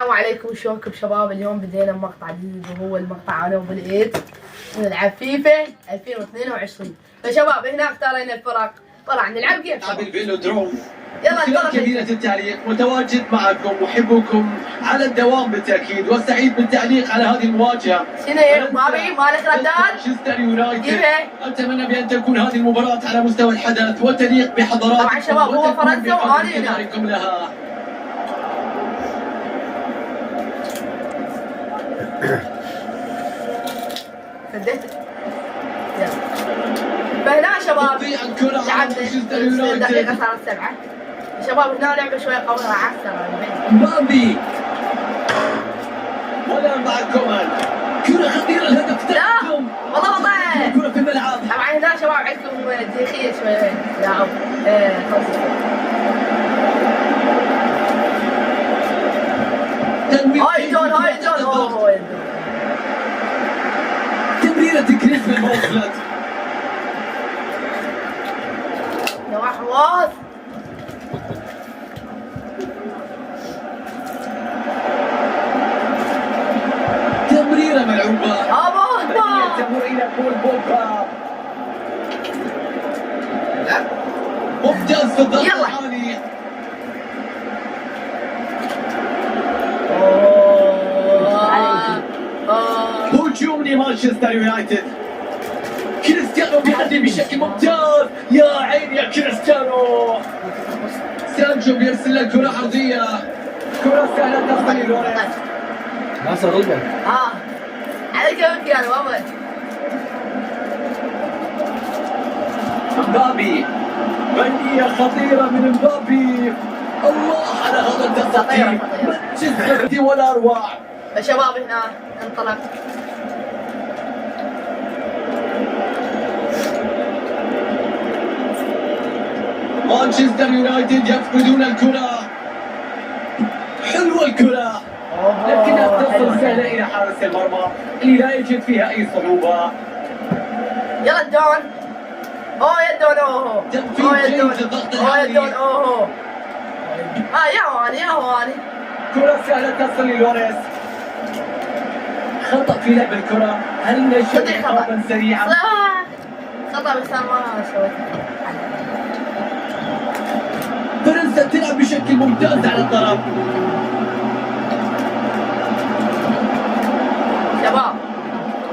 السلام عليكم، شلونكم شباب؟ اليوم بدينا بمقطع جديد وهو المقطع انا وبالايد نلعب فيفا 2022. فشباب هنا اختارينا الفرق، طبعا نلعب جيم. نلعب الفيلودروم. يلا خلال كبيرة التعليق متواجد معكم محبكم على الدوام بالتأكيد والسعيد بالتعليق على هذه المواجهة. شنو مالك رداد؟ مانشستر يونايتد. أتمنى بأن تكون هذه المباراة على مستوى الحدث وتليق بحضاراتكم. طبعا شباب هو فرنسا وأنا هنا. لها. فديت يلا. فهنا شباب لعبنا دقيقة صارت 7. شباب هنا لعبة شوية قوية عسكر. مبابي ولا مع كومان. كرة خطيرة الهدف تقدم. والله بطل. كرة في الملعب. طبعا هنا شباب عندكم تاريخية شوية. لا هاي جون تمريرة كريزمان وصلت. نواح حواس. تمريرة ملعوبة. تمر إلى بول بوجبا. ممتاز في الضغط العالي. هجوم لمانشستر يونايتد. كريستيانو بيعدي بشكل ممتاز. يا عيني يا كريستيانو. سانجو بيرسل لك كرة عرضية. كرة سهلة تصل للوريس. ناصر غلبة. على كيفك يا بابا. مبابي. بنية خطيرة من مبابي. الله على هذا التصدي. مانشستر ولا أروع. الشباب هنا انطلق. مانشستر يونايتد يفقدون الكرة. حلوة الكرة لكنها تصل سهلة إلى حارس المرمى اللي لا يجد فيها أي صعوبة. يلا الدون. يا الدون. تنفيذ جيد الضغط العالي. يا الدون. يا هواني. كرة سهلة تصل للوريس. خطأ في لعب الكرة. هل نشوف خطأ سريعا؟ خطأ بس ما سويته. فرنسا تلعب بشكل ممتاز على الطرف. شباب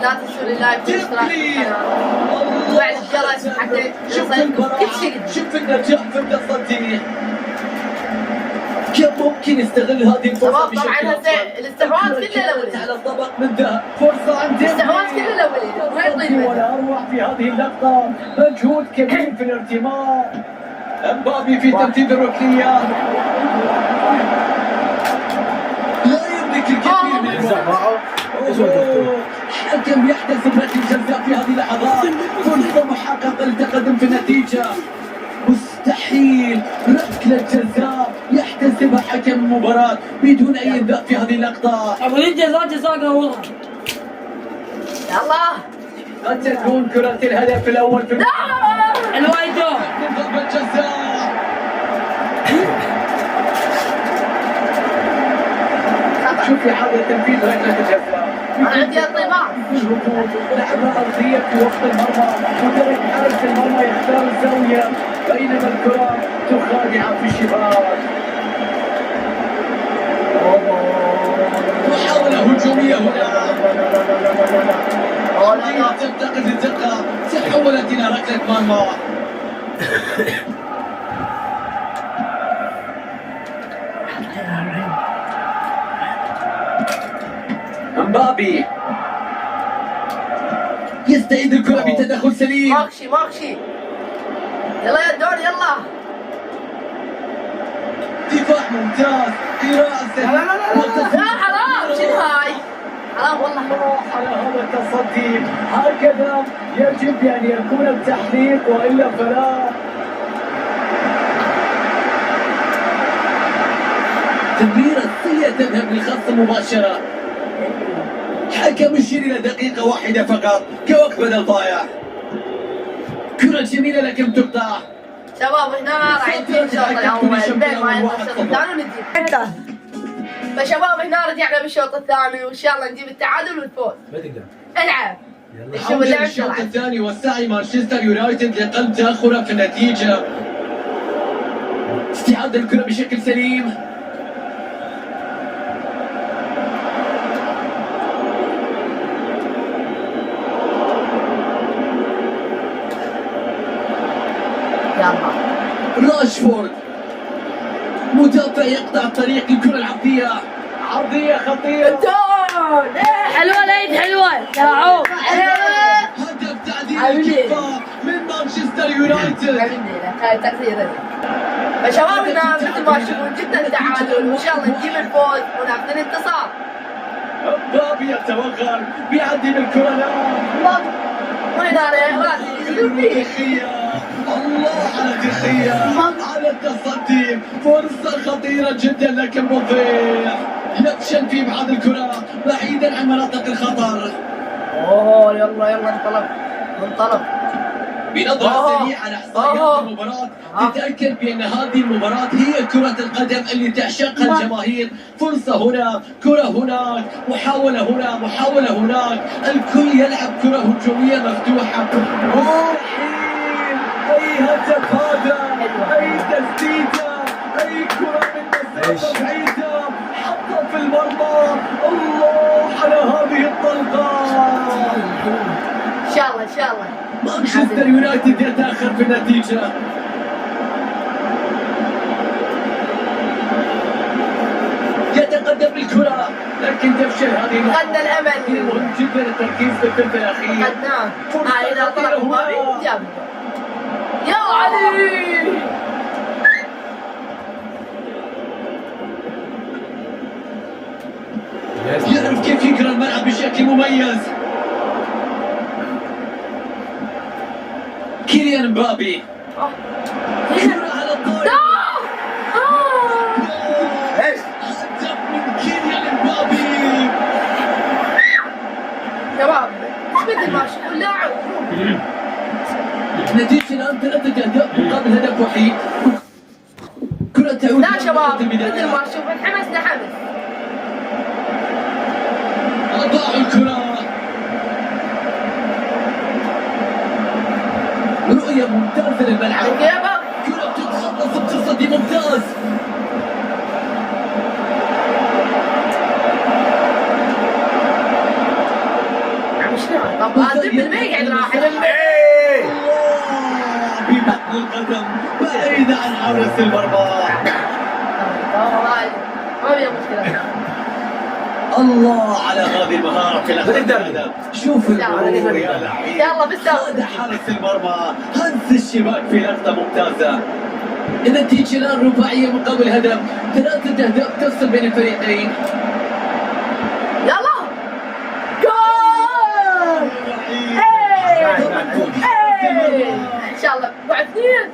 لا تنسوا اللايك والاشتراك في القناة وفعل الجرس حتى يوصلكم كل شيء. شوف النجاح في التصدي. كيف ممكن يستغل هذه الفرصة بشكل طبعا الاستحواذ كله الاولي على الطبق من ذهب. فرصة عند الاستحواذ كله الاولي ما يطير ولا اروع في هذه اللقطة. مجهود كبير في الارتماء. مبابي في تنفيذ الركنية. لا يملك الكثير من الوقت. الحكم يحتسب ركله جزاء في هذه اللحظات. فرصة محققة للتقدم في النتيجة. مستحيل ركلة جزاء يحتسبها حكم المباراة بدون أي إنذار في هذه اللقطة. أبو جزاء والله. يلا قد تكون كرة الهدف الأول في الوايدو من ضربة جزاء. شوف إعادة تنفيذ ركلة الجزاء. انا عندي الطيبات. لعبة أرضية في وسط المرمى وترك حارس المرمى يختار الزاوية بينما الكرة تخادع في الشباك. محاولة هجومية هنا. تفتقد الدقة. تحولت إلى ركلة مرمى. مبابي يستعيد الكرة بتدخل سليم. ماكشي يلا يا الدور يلا. دفاع ممتاز. قراءة لا حرام. شنو هاي؟ حرام والله. على هذا التصدي. هكذا يجب أن يكون التحقيق وإلا فلا. تمريرة سيئة تذهب للخط مباشرة. حكم يشير إلى دقيقة واحدة فقط كوقت بدل ضايع. كرة جميلة لكن تقطع. شباب هنا راح ينتهي الشوط الاول. بين ما ينتهي الشوط الثاني وندي. فشباب هنا رجعنا بالشوط الثاني وان شاء الله نجيب التعادل والفوز. ما تقدر. العب. يلا. شوف عودة اللعب للشوط شلون. الثاني والسعي مانشستر يونايتد لقلب تأخره في النتيجة. استعادة الكرة بشكل سليم. يلا. راشفورد مدافع يقطع طريق الكرة العرضية. عرضية خطيرة. التون. حلوة العيد حلوة يا عوض. هدف تعديل الكفة من مانشستر يونايتد. هاي تأثير. فشباب هنا مثل ما تشوفون جدا تعادل وان شاء الله نجيب الفوز وناخذ الانتصار. مبابي يتوغل بيعدي بالكرة الآن. وين انا؟ تخية. الله على تخية على التصدي. فرصة خطيرة جدا لكن مضيع يفشل في ابعاد الكرة بعيدا عن مناطق الخطر. اوه يلا انطلق. بنظرة سريعة على احصائيات المباراة تتأكد بأن هذه المباراة هي كرة القدم اللي تعشقها الجماهير. فرصة هنا، كرة هناك، محاولة هنا، محاولة هناك، الكل يلعب كرة هجومية مفتوحة. مستحيل أي هدف هذا، أي تسديدة، أي كرة من مسافة بعيدة حطها في المرمى. الله على هذه الطلقة. ان شاء الله مانشستر يونايتد يتأخر في النتيجة. يتقدم بالكرة لكن تفشل هذه المباراة. فقدنا الامل. مهم جدا التركيز في الثلث الأخير. فقدناه. اذا طلع خطيرة مبابي هنا. جاب. يا علي. يعرف كيف يقرأ الملعب بشكل مميز. كيليان مبابي. كرة على الطاير. ايش؟ هدف من كيليان مبابي. شباب مثل ما تشوفون اللاعب. نتيجة الآن 3 أهداف مقابل هدف وحيد. كرة تعود لا إلى شباب نقطة مثل البداية. ما تشوفون حمسنا حمس. أضاع الكرة. رؤية ممتازة للملعب. الجيبة. كرة تتخلص بتصدي ممتاز. عم شنو؟ طب هذا بالمي قاعد راح ايه. ببطن القدم بعيدة عن حارس المرمى. ما فيها مشكلة. الله على هذه المهارة في الهدف. شوف الغرور يا لعيب. يلا بالسلامة. هذا حارس المرمى هز الشباك في لقطة ممتازة. النتيجة الآن رباعية مقابل هدف. 3 أهداف تفصل بين الفريقين. يلا جول. ان شاء الله بعد 2.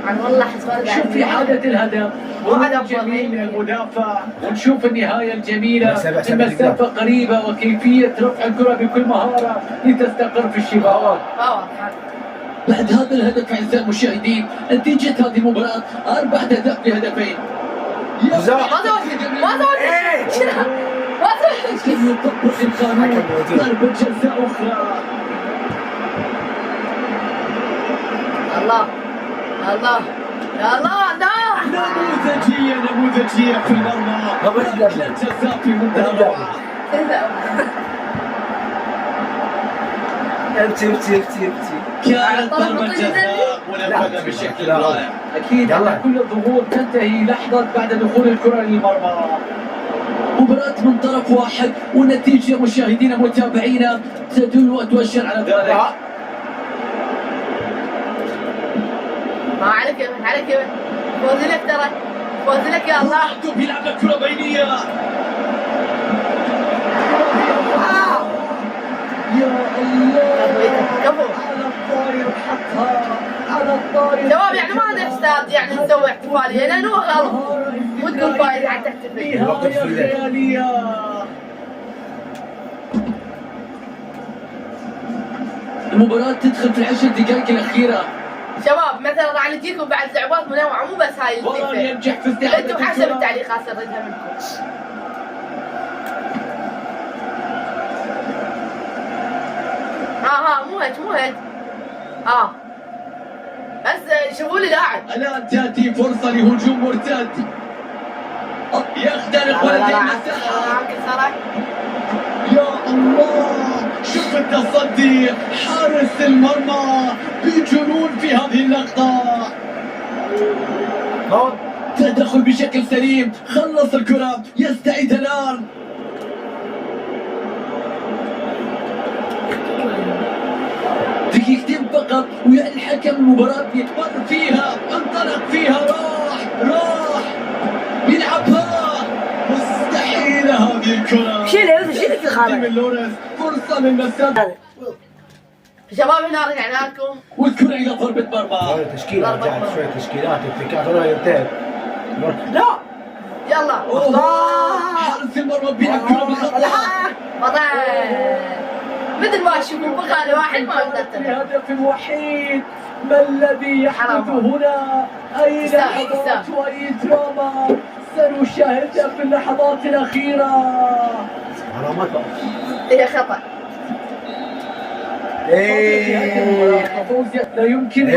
عن والله حسبان شوف في عادة الهدف وهدف جميل من المدافع ونشوف النهاية الجميلة. مسافة المسافة قريبة وكيفية رفع الكرة بكل مهارة لتستقر في الشباك. بعد هذا الهدف أعزائي المشاهدين نتيجة هذه المباراة 4 أهداف لهدفين. ما يطبق القانون. ضربة جزاء أخرى. الله نموذجية في المرمى. ركلة جزاء في منتهى الروعة. كانت ضربة جزاء ونفذها بشكل رائع. أكيد على كل الظهور تنتهي لحظة بعد دخول الكرة للمرمى. مباراة من طرف واحد والنتيجة مشاهدينا متابعينا تدل وتؤشر على ذلك. ما عليك فوز لك ترى. فوز لك يا الله. بيلعب لك كرة بينية. يا الله. كفو. على الطاير حطها على الطاير. شباب يعني ما نحتاج يعني نسوي احتفالية لأنه غلط وتكون فايز حتى تحتفل. نهاية خيالية. المباراة تدخل في ال10 دقائق الأخيرة. شباب مثلا راح نجيكم بعد لعبات منوعه مو بس هاي والله الفيفا. ينجح في استعادة انتم حسب الكرة. التعليقات سردها منكم. مو هيك بس شوفوا لي لاعب. الآن تأتي فرصة لهجوم مرتد. يخترق ولد المساحة. يا الله، شوف التصدي، حارس المرمى بجنون في هذه اللقطة. تدخل بشكل سليم، خلص الكرة، يستعيد الآن. دقيقتين فقط ويلحق المباراة يتمر فيها، انطلق فيها، راح يلعبها. مستحيلة هذه الكرة. شيل الخارج. من لوريس، فرصة من مسام. شباب هنا رجعنا لكم. والكرة إلى ضربة مرمى. هاي تشكيلة رجعت شوية تشكيلات التكات هنا ينتهي. لا يلا حارس المرمى بيلعب كرة بالخطأ. مثل ما تشوفون بقى لواحد ما قدرت. بهدف وحيد، ما الذي يحدث هنا؟ أي لحظات وأي دراما سنشاهدها في اللحظات الأخيرة. علامات هي خطأ. ايه لا يمكن.